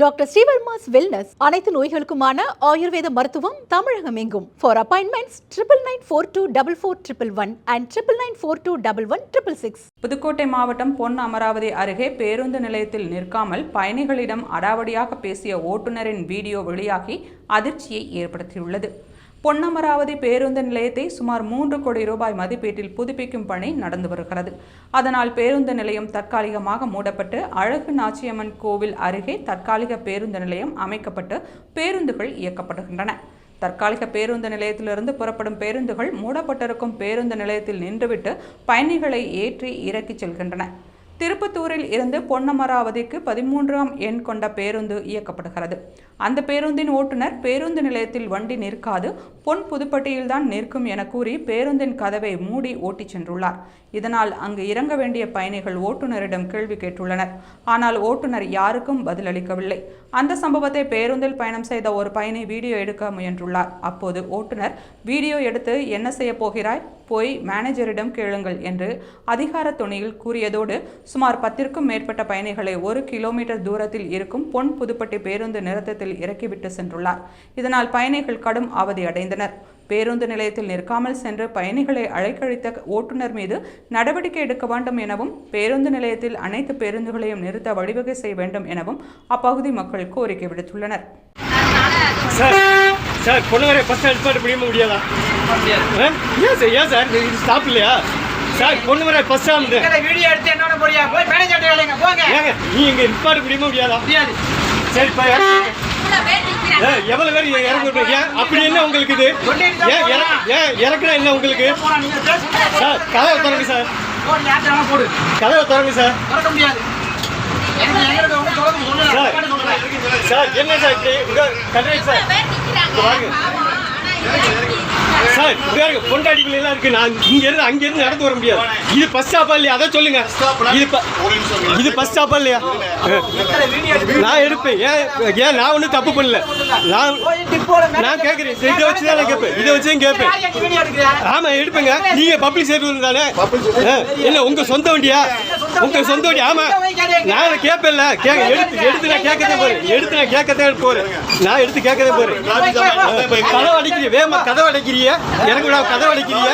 Doctor Srivarma's wellness அனைத்து நோய்களுக்குமான ஆயுர்வேத மருத்துவம் தமிழகம் எங்கும். For appointments 99424411 and 99421166. புதுக்கோட்டை மாவட்டம் பொன் அமராவதி அருகே பேருந்து நிலையத்தில் நிற்காமல் பயணிகளிடம் அடாவடியாக பேசிய ஓட்டுநரின் வீடியோ வெளியாகி அதிர்ச்சியை ஏற்படுத்தியுள்ளது. பொன்னமராவதி பேருந்து நிலையத்தை சுமார் 3 கோடி ரூபாய் மதிப்பீட்டில் புதுப்பிக்கும் பணி நடந்து வருகிறது. அதனால் பேருந்து நிலையம் தற்காலிகமாக மூடப்பட்டு அழகு நாச்சியம்மன் கோவில் அருகே தற்காலிக பேருந்து நிலையம் அமைக்கப்பட்டு பேருந்துகள் இயக்கப்படுகின்றன. தற்காலிக பேருந்து நிலையத்திலிருந்து புறப்படும் பேருந்துகள் மூடப்பட்டிருக்கும் பேருந்து நிலையத்தில் நின்றுவிட்டு பயணிகளை ஏற்றி இறக்கிச் செல்கின்றன. திருப்பத்தூரில் இருந்து பொன்னமராவதிக்கு 13ஆம் எண் கொண்ட பேருந்து இயக்கப்படுகிறது. அந்த பேருந்தின் ஓட்டுநர் பேருந்து நிலையத்தில் வண்டி நிற்காது, பொன் புதுப்பட்டியில்தான் நிற்கும் என கூறி பேருந்தின் கதவை மூடி ஓட்டிச் சென்றுள்ளார். இதனால் அங்கு இறங்க வேண்டிய பயணிகள் ஓட்டுநரிடம் கேள்வி கேட்டுள்ளனர். ஆனால் ஓட்டுநர் யாருக்கும் பதிலளிக்கவில்லை. அந்த சம்பவத்தை பேருந்தில் பயணம் செய்த ஒரு பயணி வீடியோ எடுக்க முயன்றுள்ளார். அப்போது ஓட்டுநர் வீடியோ எடுத்து என்ன செய்ய போகிறாய், போய் மேனேஜரிடம் கேளுங்கள் என்று அதிகார துணியில் கூறியதோடு சுமார் 10க்கும் மேற்பட்ட பயணிகளை 1 கிலோமீட்டர் தூரத்தில் இருக்கும் பொன் புதுப்பட்டி பேருந்து நிறுத்தத்தில் இறக்கிவிட்டு சென்றுள்ளார். இதனால் பயணிகள் கடும் அவதி அடைந்தனர். பேருந்து நிலையத்தில் நிற்காமல் சென்று பயணிகளை அழைக்கழித்த ஓட்டுநர் மீது நடவடிக்கை எடுக்க வேண்டும் எனவும் பேருந்து நிலையத்தில் அனைத்து பேருந்துகளையும் நிறுத்த வழிவகை செய்ய வேண்டும் எனவும் அப்பகுதி மக்கள் கோரிக்கை விடுத்துள்ளனர். சார் பொண்ணுவரை ஃபர்ஸ்ட் எக்ஸ்பர்ட் முடிய முடியாதா? ஏன் சார் ஏன் சார் இது ஸ்டாப் இல்லையா சார்? பொண்ணுவரை ஃபர்ஸ்ட் வந்து வீடியோ எடுத்து என்னோட போறியா? போய் மேனேஜர் வேலைங்க போங்க. ஏங்க நீ இங்க எக்ஸ்பர்ட் முடிய முடியாதா? முடியாது. சரி பா எவ்வளவு பேர் இறங்குறீங்க? அப்படி என்ன உங்களுக்கு இது? ஏன் இறக்குறா என்ன உங்களுக்கு? சார் கதவை திறங்க சார், கதவை திறங்க சார். சார் என்ன சார் இப்படி சார் சார் பொண்டாட்டிகள் எல்லாம் இருக்கு. நான் இங்கிருந்து அங்கிருந்து நடந்து வர முடியாது. இது பஸ் ஸ்டாப்பா இல்லையா? அதை சொல்லுங்க. இது பஸ் ஸ்டாப்பா இல்லையா? நான் எடுப்பேன். ஏன் நான் ஒன்றும் தப்பு பண்ணல. நான் கேட்குறேன். இதை வச்சு தான் நான் கேட்பேன். இதை வச்சு தான் கேட்பேன். ஆமாம் எடுப்பேங்க. நீங்கள் பப்ளிக் சர்வீஸ் தானே? என்ன உங்கள் சொந்த வண்டியா? உங்கள் சொந்த வண்டி? ஆமாம் நான் கேட்பேன்ல. எடுத்து நான் கேட்கதான் போகிறேன். எடுத்து நான் கேட்கதான் போகிறேன். நான் எடுத்து கேட்கதான் போகிறேன். கதவை அடைக்கிறீங்க, வேமா கதவை அடைக்கிறீங்க. எனக்கு கதவை அடைக்கிறீங்க.